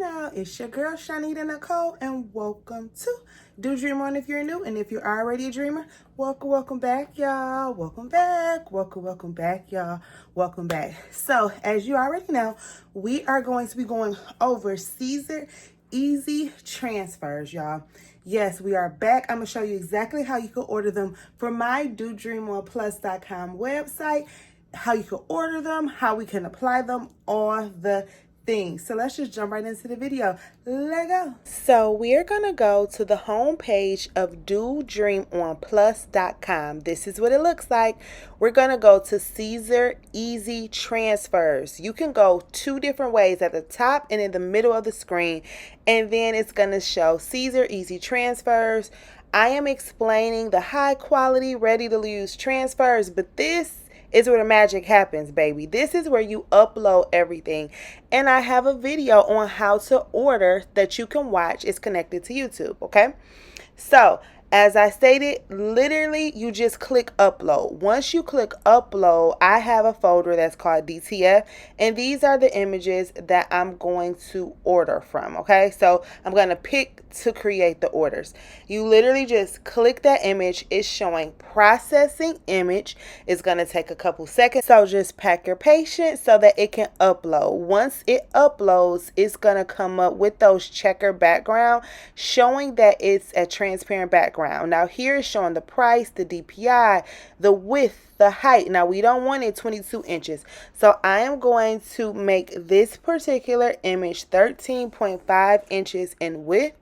now, it's your girl ChonitaNicole, and welcome to Do Dream On if you're new, and if you're already a dreamer, welcome back, y'all. Welcome back, welcome back, y'all. Welcome back. So, as you already know, we are going to be going over SISER Easy Transfers, y'all. Yes, we are back. I'm going to show you exactly how you can order them from my DoDreamOnPlus.com website, how you can order them, how we can apply them, all the things. So let's just jump right into the video. Let's go. So we're gonna go to the home page of DoDreamOnPlus.com. This is what it looks like. We're gonna go to SISER Easy Transfers. You can go two different ways, at the top and in the middle of the screen, and then it's gonna show SISER Easy Transfers. I am explaining the high quality, ready to use transfers, but this is where the magic happens, baby. This is where you upload everything. And I have a video on how to order that you can watch. It's connected to YouTube, okay? So, as I stated, literally you just click upload. Once you click upload, I have a folder that's called DTF, and these are the images that I'm going to order from, okay? So I'm going to pick to create the orders. You literally just click that image. It's showing processing image. It's going to take a couple seconds, so just pack your patience so that it can upload. Once it uploads, it's going to come up with those checker background showing that it's a transparent background. Now here is showing the price, the DPI, the width, the height. Now we don't want it 22 inches. So I am going to make this particular image 13.5 inches in width.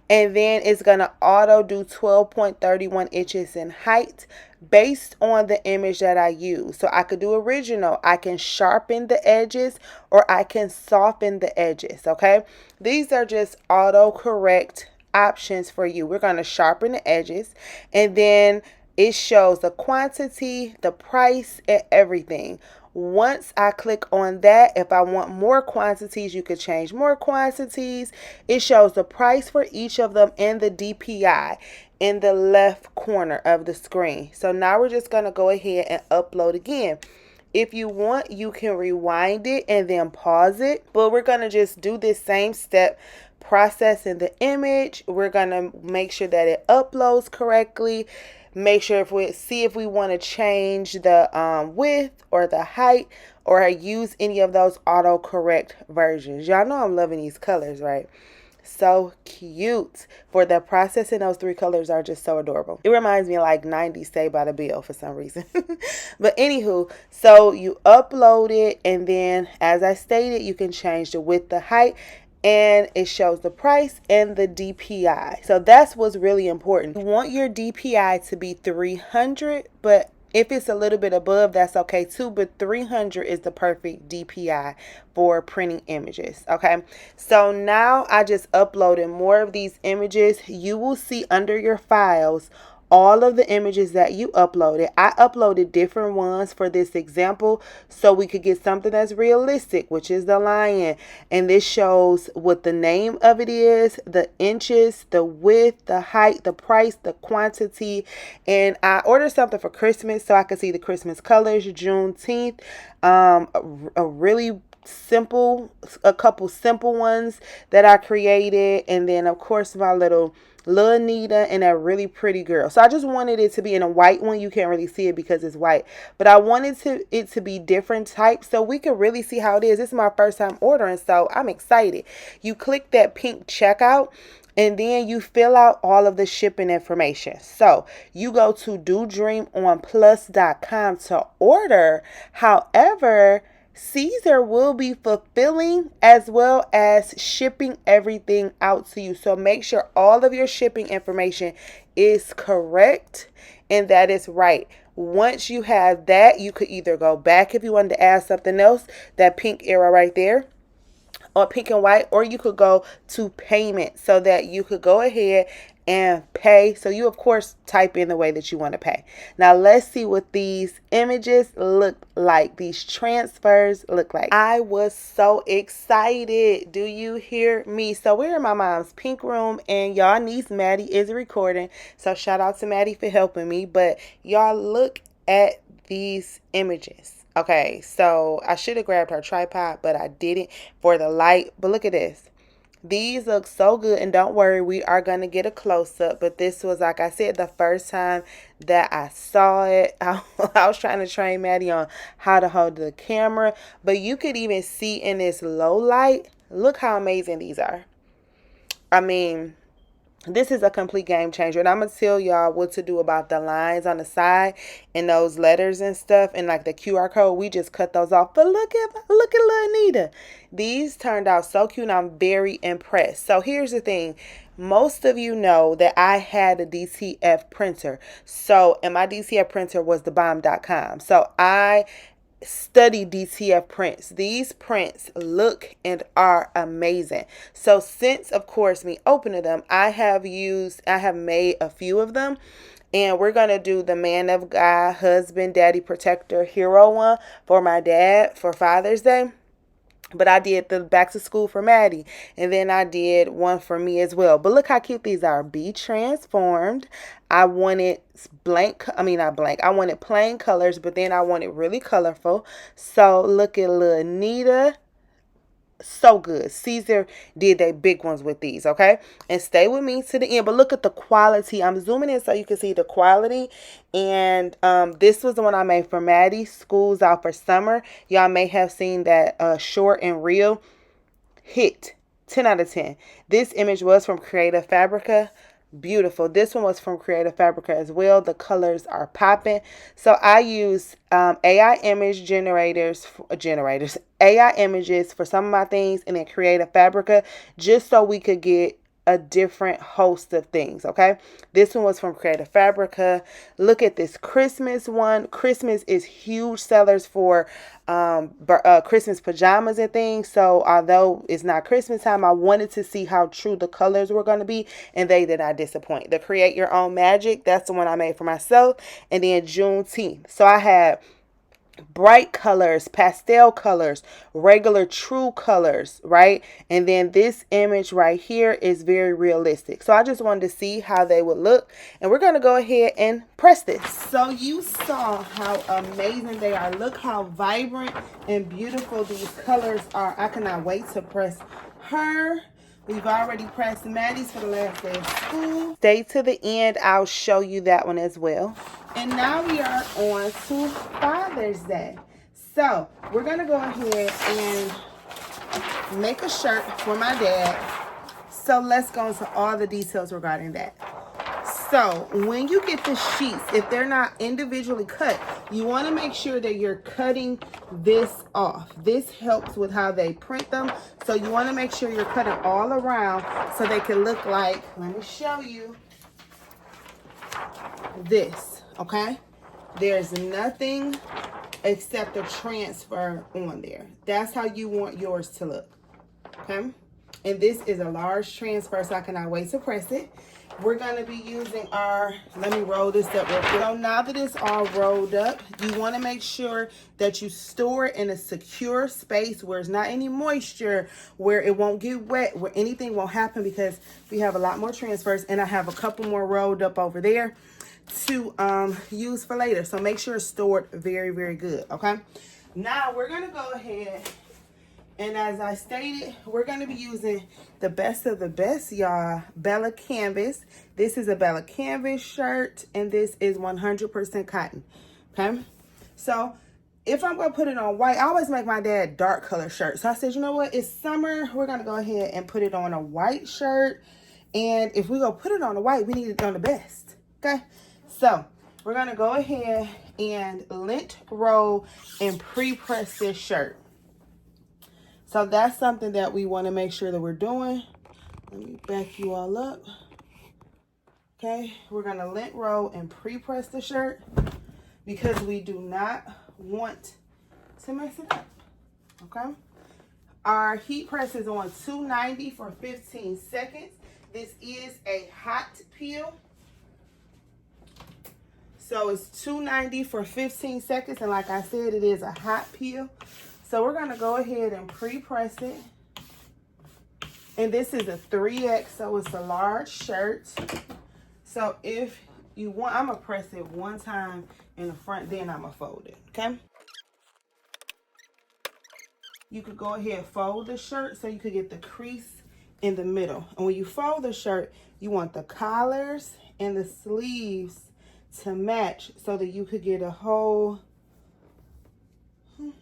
And then it's going to auto do 12.31 inches in height based on the image that I use. So I could do original. I can sharpen the edges or I can soften the edges, okay? These are just auto correct options for you. We're going to sharpen the edges, and then it shows the quantity, the price, and everything. Once I click on that, if I want more quantities, you could change more quantities. It shows the price for each of them and the DPI in the left corner of the screen. So now we're just going to go ahead and upload again. If you want, you can rewind it and then pause it, but we're going to just do this same step, processing the image. We're going to make sure that it uploads correctly. Make sure if we want to change the width or the height or use any of those autocorrect versions. Y'all know I'm loving these colors, right? So cute. For the processing, those three colors are just so adorable. It reminds me of like 90s Saved by the Bell for some reason. But anywho, so you upload it, and then as I stated, you can change the width, the height, and it shows the price and the DPI. So that's what's really important. You want your DPI to be 300, but if it's a little bit above, that's okay too, but 300 is the perfect DPI for printing images, okay? So now I just uploaded more of these images. You will see under your files all of the images that you uploaded. I uploaded different ones for this example so we could get something that's realistic, which is the lion. And this shows what the name of it is, the inches, the width, the height, the price, the quantity. And I ordered something for Christmas so I could see the Christmas colors, Juneteenth, a really simple, a couple simple ones that I created. And then of course my little Nita and a really pretty girl. So I just wanted it to be in a white one. You can't really see it because it's white, but I wanted it to be different types so we could really see how it is. This is my first time ordering, so I'm excited. You click that pink checkout, and then you fill out all of the shipping information. So you go to DoDreamOnPlus.com to order. However, SISER will be fulfilling as well as shipping everything out to you. So make sure all of your shipping information is correct and that is right. Once you have that, you could either go back if you wanted to add something else, that pink arrow right there, or pink and white, or you could go to payment so that you could go ahead and pay. So you of course type in the way that you want to pay. Now let's see what these images look like, these transfers look like. I was so excited. Do you hear me? So we're in my mom's pink room, and y'all niece Maddie is recording, so shout out to Maddie for helping me. But y'all look at these images. Okay, so I should have grabbed her tripod, but I didn't for the light. But look at this. These look so good, and don't worry, we are going to get a close-up, but this was, like I said, the first time that I saw it. I was trying to train Maddie on how to hold the camera, but you could even see in this low light, look how amazing these are. I mean, this is a complete game changer, and I'm gonna tell y'all what to do about the lines on the side and those letters and stuff, and like the QR code. We just cut those off, but look at little Anita. These turned out so cute, and I'm very impressed. So here's the thing. Most of you know that I had a DTF printer. And my DTF printer was the bomb.com. So I study DTF prints. These prints look and are amazing. So since, of course, me opening them, I have made a few of them, and we're going to do the man of God, husband, daddy, protector, hero one for my dad for Father's Day. But I did the back to school for Maddie, and then I did one for me as well. But look how cute these are. Be transformed. I wanted I wanted plain colors, but then I wanted really colorful. So look at little Anita. So good. SISER did they big ones with these, okay? And stay with me to the end. But look at the quality. I'm zooming in so you can see the quality. And this was the one I made for Maddie. School's out for summer. Y'all may have seen that short and reel hit. 10 out of 10. This image was from Creative Fabrica. Beautiful. This one was from Creative Fabrica as well. The colors are popping. So I use AI image AI images for some of my things, and then Creative Fabrica just so we could get a different host of things. Okay, this one was from Creative Fabrica. Look at this Christmas one. Christmas is huge sellers for Christmas pajamas and things. So although it's not Christmas time, I wanted to see how true the colors were going to be, and they did not disappoint. The Create Your Own Magic, that's the one I made for myself. And then Juneteenth, so I had bright colors, pastel colors, regular true colors, right? And then this image right here is very realistic. So I just wanted to see how they would look, and we're going to go ahead and press this. So you saw how amazing they are. Look how vibrant and beautiful these colors are. I cannot wait to press her. We've already pressed Maddie's for the last day of school. Stay to the end. I'll show you that one as well. And now we are on to Father's Day. So we're going to go ahead and make a shirt for my dad. So let's go into all the details regarding that. So when you get the sheets, if they're not individually cut, you want to make sure that you're cutting this off. This helps with how they print them. So you want to make sure you're cutting all around so they can look like, let me show you, this, okay? There's nothing except a transfer on there. That's how you want yours to look, okay? And this is a large transfer, so I cannot wait to press it. We're going to be using our, let me roll this up real quick. So now that it's all rolled up, you want to make sure that you store it in a secure space where there's not any moisture, where it won't get wet, where anything won't happen, because we have a lot more transfers, and I have a couple more rolled up over there to use for later. So make sure it's stored very, very good, okay? Now we're going to go ahead, and as I stated, we're going to be using the best of the best, y'all, Bella Canvas. This is a Bella Canvas shirt, and this is 100% cotton, okay? So if I'm going to put it on white, I always make my dad dark color shirts. So I said, you know what? It's summer. We're going to go ahead and put it on a white shirt. And if we go put it on a white, we need it on the best, okay? So we're going to go ahead and lint roll and pre-press this shirt. So that's something that we want to make sure that we're doing. Let me back you all up. Okay, we're going to lint roll and pre-press the shirt because we do not want to mess it up. Okay, our heat press is on 290 for 15 seconds. This is a hot peel. So it's 290 for 15 seconds. And like I said, it is a hot peel. So we're going to go ahead and pre-press it. And this is a 3X, so it's a large shirt. So if you want, I'm going to press it one time in the front, then I'm going to fold it, okay? You could go ahead and fold the shirt so you could get the crease in the middle. And when you fold the shirt, you want the collars and the sleeves to match so that you could get a whole so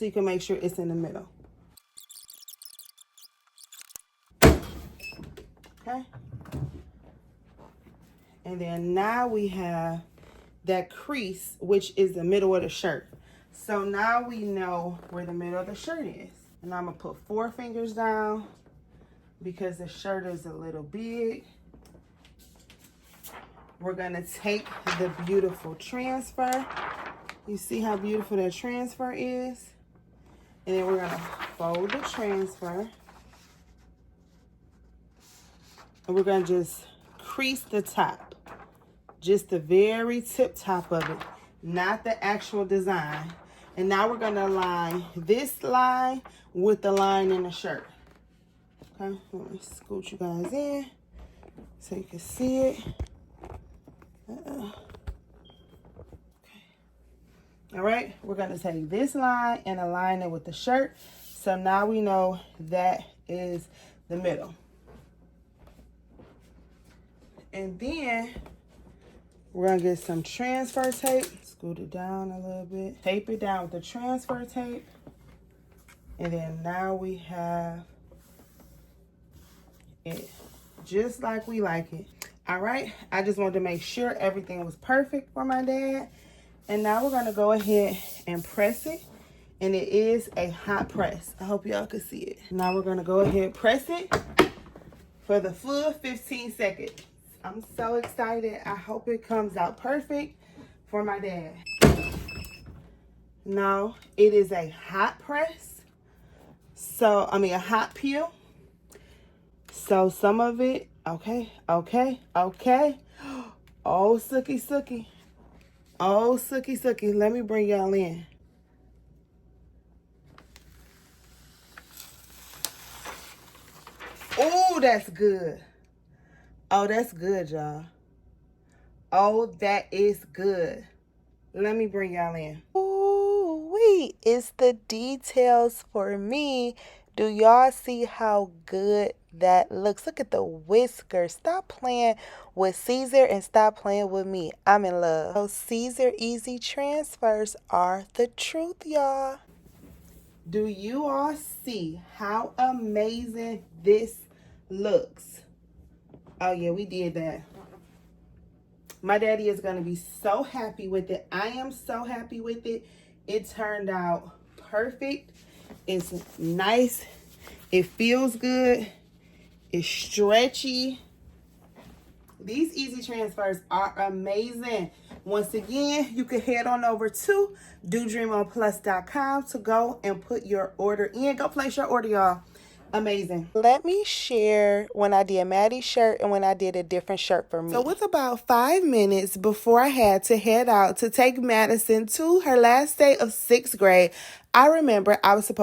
you can make sure it's in the middle. Okay. And then now we have that crease, which is the middle of the shirt. So now we know where the middle of the shirt is. And I'm gonna put 4 fingers down because the shirt is a little big. We're gonna take the beautiful transfer. You see how beautiful that transfer is? And then we're gonna fold the transfer. And we're gonna just crease the top. Just the very tip top of it, not the actual design. And now we're gonna align this line with the line in the shirt. Okay, let me scoot you guys in so you can see it. Okay. All right, we're gonna take this line and align it with the shirt. So now we know that is the middle. And then we're gonna get some transfer tape. Scoot it down a little bit. Tape it down with the transfer tape. And then now we have it just like we like it. All right, I just wanted to make sure everything was perfect for my dad. And now we're gonna go ahead and press it. And it is a hot press. I hope y'all can see it. Now we're gonna go ahead and press it for the full 15 seconds. I'm so excited. I hope it comes out perfect for my dad. Now, it is a hot press. So, I mean a hot peel. So some of it, okay. Oh, sookie. Oh, sookie. Let me bring y'all in. Oh, that's good. Oh, that's good, y'all. Oh, that is good. Let me bring y'all in. Ooh, wait, it's the details for me. Do y'all see how good that looks? Look at the whiskers. Stop playing with SISER and stop playing with me. I'm in love. So SISER Easy Transfers are the truth, y'all. Do you all see how amazing this looks? Oh, yeah, we did that. My daddy is going to be so happy with it. I am so happy with it. It turned out perfect. It's nice. It feels good. It's stretchy. These easy transfers are amazing. Once again, you can head on over to DoDreamonPlus.com to go and put your order in. Go place your order, y'all. Amazing. Let me share when I did Maddie's shirt and when I did a different shirt for me. So with about 5 minutes before I had to head out to take Madison to her last day of 6th grade, I remember I was supposed